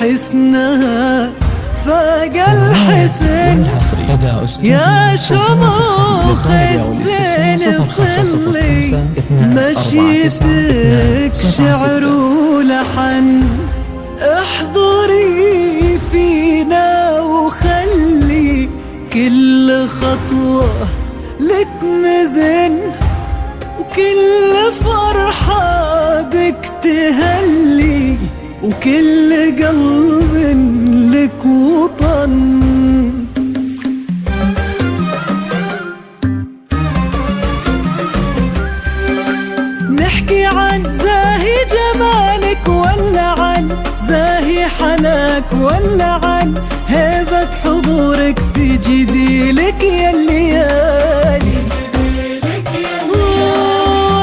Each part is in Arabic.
حسنها فاق الحسن يا شموخ الزين بخلي مشيتك شعر ولحن احضري فينا وخلي كل خطوة لك مزن وكل فرحة بك تهلي وكل قلب لك وطن. نحكي عن زاهي جمالك ولا عن زاهي حلاك ولا عن هيبة حضورك في جديلك يا الليالي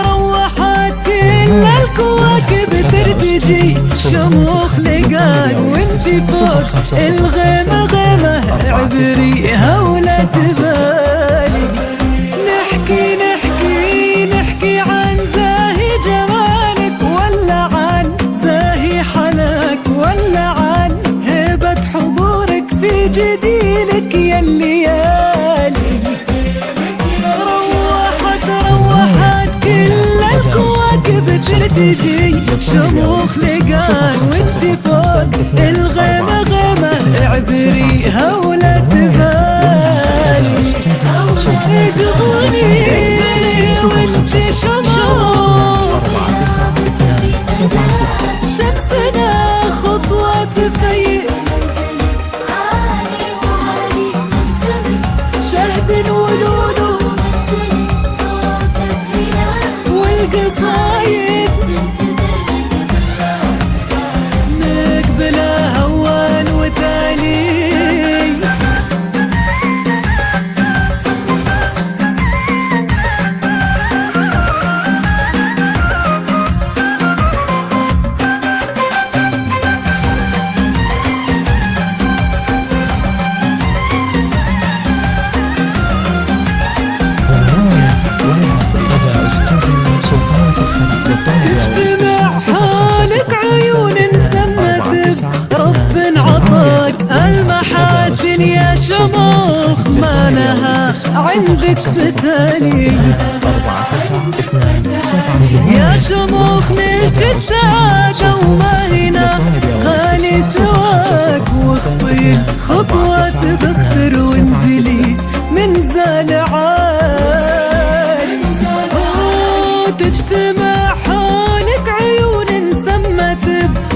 روحت كل الكواكب ترتجي شموخ لقان وانتي فوق الغيمة غيمة عبريها ولا تبالي. نحكي عن زاهي جمالك ولا عن زاهي حلاك ولا عن هيبة حضورك في جديلك يا الليالي روحت كل الكواكب ترتجي شموخ لقان وانتي فوق الغيمة غيمة عبريها ولا تبالي. اقضوني وانتي شموخ شمسنا خطوة تفيق شهد ولولو والقصايد نقبلها أول وتالي. حالك عيون سمت رب عطاك المحاسن يا شموخ ما لها عندك مثالي يا شموخ نجد السعادة وما هنا غالي سواك وخطي خطوة بختر وانزلي من زال عالي تجتمع حولك عيون سمت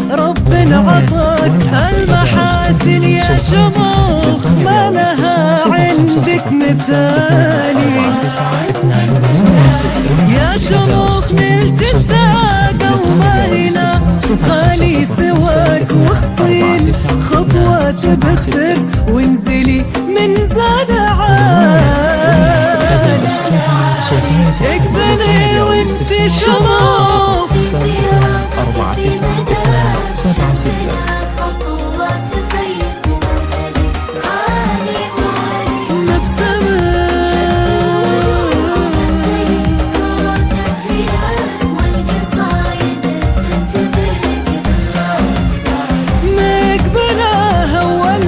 برب عطاك المحاسن يا شموخ ما لها عندك مثالي يا شموخ نجد السعادة وما هنا غالي سواك واخطي خطوة بختر وانزلي من زاد عالي اقبلي وانتي شموخ 4 9 2 7 6 مقبلها أول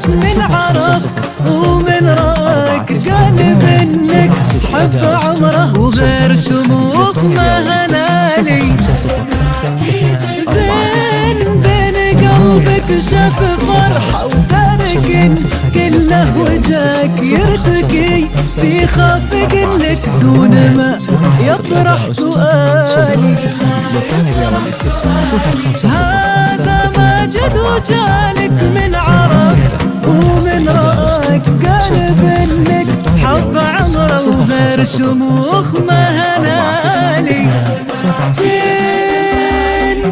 من عرف ومن راك قلب انك حب عمره وغير شموخ ما هنالي بين قلبك شاف فرحة وتارك كله وجاك يرتقي في خافق لك دون ما يطرح سؤالي هذا ما جد وجالك من عرف ومن راك قلب انك حب عمره وغير شموخ ما هنالي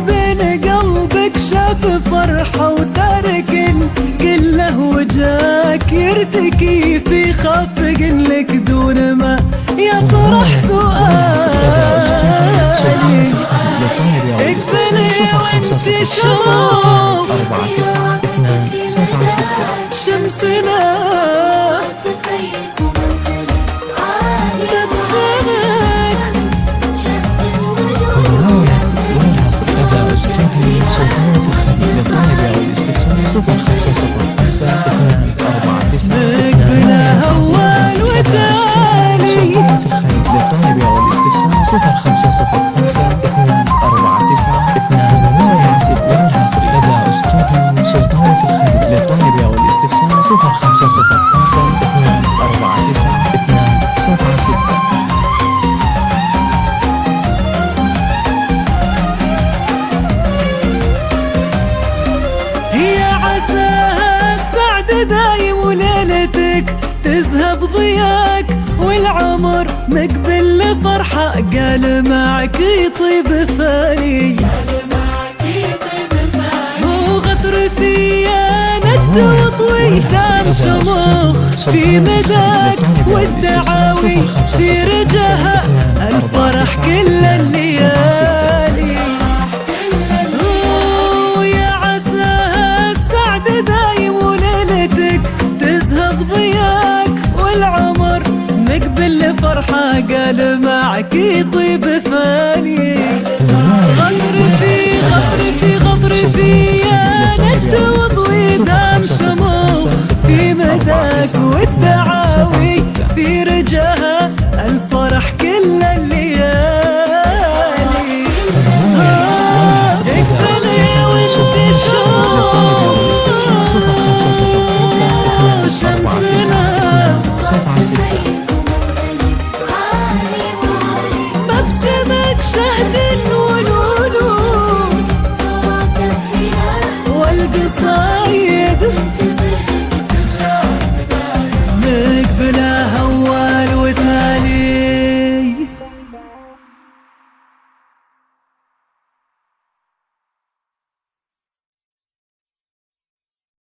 بين قلبك شاف فرحة وتارك كله وجاك يرتقي في خافق لك دون ما يطرح سؤالي اقبلي وانت شوف شمسنا نقبلها أول وتالي للطلب والاستفسار 0505 249 لدى أسطول سلطان في الخير للطلب والاستفسار 0505 249 276. هي عساها السعد دايم وليلتك تذهب ضياك والعمر مقبل لفرحة قال معك يطيب فاني هو غدر فيا نجد وطوي دام شموخ في مداك والدعاوي في رجاها الفرح كل الليالي ويا عساها السعد دايم وليلتك تذهب ضياك والعمر مقبل لفرحة قال معك يطيب فاني غدر في يا نجد وضوي دام شموخ في مداك والدعاوي في رجاها الفرح كل الليالي اقبلي وانت شوف شمسنا مبسمك شهد